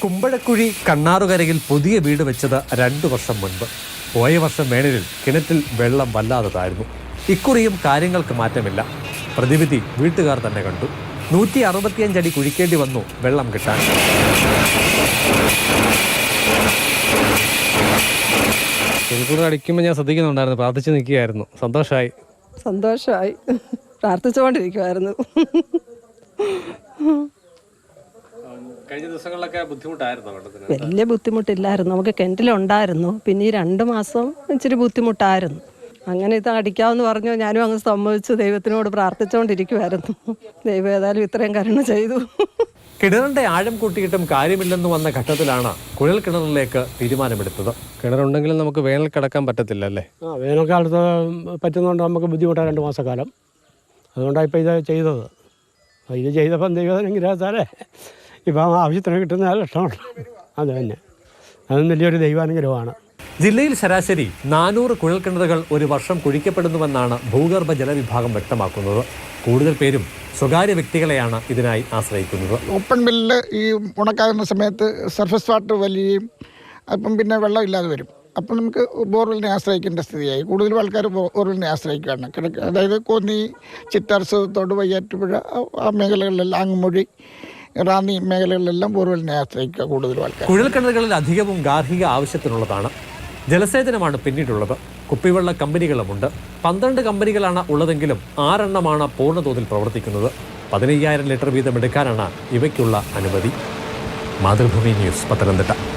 കുമ്പഴക്കുഴി കണ്ണാറുകരയിൽ പുതിയ വീട് വെച്ചത് 2 വർഷം മുൻപ്. പോയ വർഷം വേനലിൽ കിണറ്റിൽ വെള്ളം വല്ലാതെ താഴ്ന്നു. ഇക്കുറിയും കാര്യങ്ങൾക്ക് മാറ്റമില്ല. പ്രതിവിധി വീട്ടുകാർ തന്നെ കണ്ടു. 165 അടി കുഴിക്കേണ്ടി വന്നു വെള്ളം കിട്ടാൻ. അടിക്കുമ്പോൾ ഞാൻ ശ്രദ്ധിക്കുന്നുണ്ടായിരുന്നു, പ്രാർത്ഥിച്ചു നിൽക്കുകയായിരുന്നു. സന്തോഷമായി പ്രാർത്ഥിച്ചുകൊണ്ടിരിക്കുമായിരുന്നു. കഴിഞ്ഞ ദിവസങ്ങളിലൊക്കെ ബുദ്ധിമുട്ടായിരുന്നു. വലിയ ബുദ്ധിമുട്ടില്ലായിരുന്നു, നമുക്ക് കിണറ്റിലുണ്ടായിരുന്നു. പിന്നെ ഈ 2 മാസം ഇച്ചിരി ബുദ്ധിമുട്ടായിരുന്നു. അങ്ങനെ ഇത് അടിക്കാമെന്ന് പറഞ്ഞു. ഞാനും അങ്ങ് സമ്മതിച്ചു, ദൈവത്തിനോട് പ്രാർത്ഥിച്ചുകൊണ്ടിരിക്കുമായിരുന്നു. ദൈവം ഏതായാലും ഇത്രയും കരുണ ചെയ്തു. കിണറിന്റെ ആഴം കൂട്ടിയിട്ടും കാര്യമില്ലെന്ന് വന്ന ഘട്ടത്തിലാണ് കുഴൽ കിണറിലേക്ക് തീരുമാനമെടുത്തത്. കിണറുണ്ടെങ്കിലും നമുക്ക് വേനൽ കിടക്കാൻ പറ്റത്തില്ല അല്ലേ? വേനൽക്കാലത്ത് പറ്റുന്നതുകൊണ്ട് നമുക്ക് ബുദ്ധിമുട്ടാണ് 2 മാസക്കാലം. അതുകൊണ്ടാണ് ഇപ്പോൾ ഇത് ചെയ്തത്. ഇത് ചെയ്തപ്പം ദൈവാനുഗ്രഹത്താലേ ഇപ്പം ആവശ്യത്തിന് കിട്ടുന്ന ലക്ഷണമുണ്ട്. അത് തന്നെ, അതും വലിയൊരു ദൈവാനുഗ്രഹമാണ്. ജില്ലയിൽ ശരാശരി 400 കുഴൽക്കിണറുകൾ ഒരു വർഷം കുഴിക്കപ്പെടുന്നുവെന്നാണ് ഭൂഗർഭ ജലവിഭാഗം വ്യക്തമാക്കുന്നത്. കൂടുതൽ പേരും സ്വകാര്യ വ്യക്തികളെയാണ് ഇതിനായി ആശ്രയിക്കുന്നത്. ഓപ്പൺ മില്ലിൽ ഈ ഉണക്കാകുന്ന സമയത്ത് സർഫസ് വാട്ടർ വലിയും, അപ്പം പിന്നെ വെള്ളം ഇല്ലാതെ വരും. അപ്പം നമുക്ക് ബോർവെല്ലിനെ ആശ്രയിക്കേണ്ട സ്ഥിതിയായി. കൂടുതലും ആൾക്കാർ ബോർവെല്ലിനെ ആശ്രയിക്കുകയാണ്. അതായത് കോന്നി, ചിറ്റാർസ്, തൊടുവയ്യാറ്റുപുഴ ആ മേഖലകളിലെല്ലാം, അങ്ങുമൊഴി, റാന്നി മേഖലകളിലെല്ലാം ബോർവെല്ലിനെ ആശ്രയിക്കുക കൂടുതലും ആൾക്കാർ. കുഴൽക്കിണറുകളിൽ അധികവും ഗാർഹിക ആവശ്യത്തിനുള്ളതാണ്. ജലസേചനമാണ് പിന്നീടുള്ളത്. കുപ്പിവെള്ള കമ്പനികളുമുണ്ട്. 12 കമ്പനികളാണ് ഉള്ളതെങ്കിലും 6 എണ്ണമാണ് പൂർണ്ണതോതിൽ പ്രവർത്തിക്കുന്നത്. 15,000 ലിറ്റർ വീതം എടുക്കാനാണ് ഇവയ്ക്കുള്ള അനുമതി. മാതൃഭൂമി ന്യൂസ്, പത്തനംതിട്ട.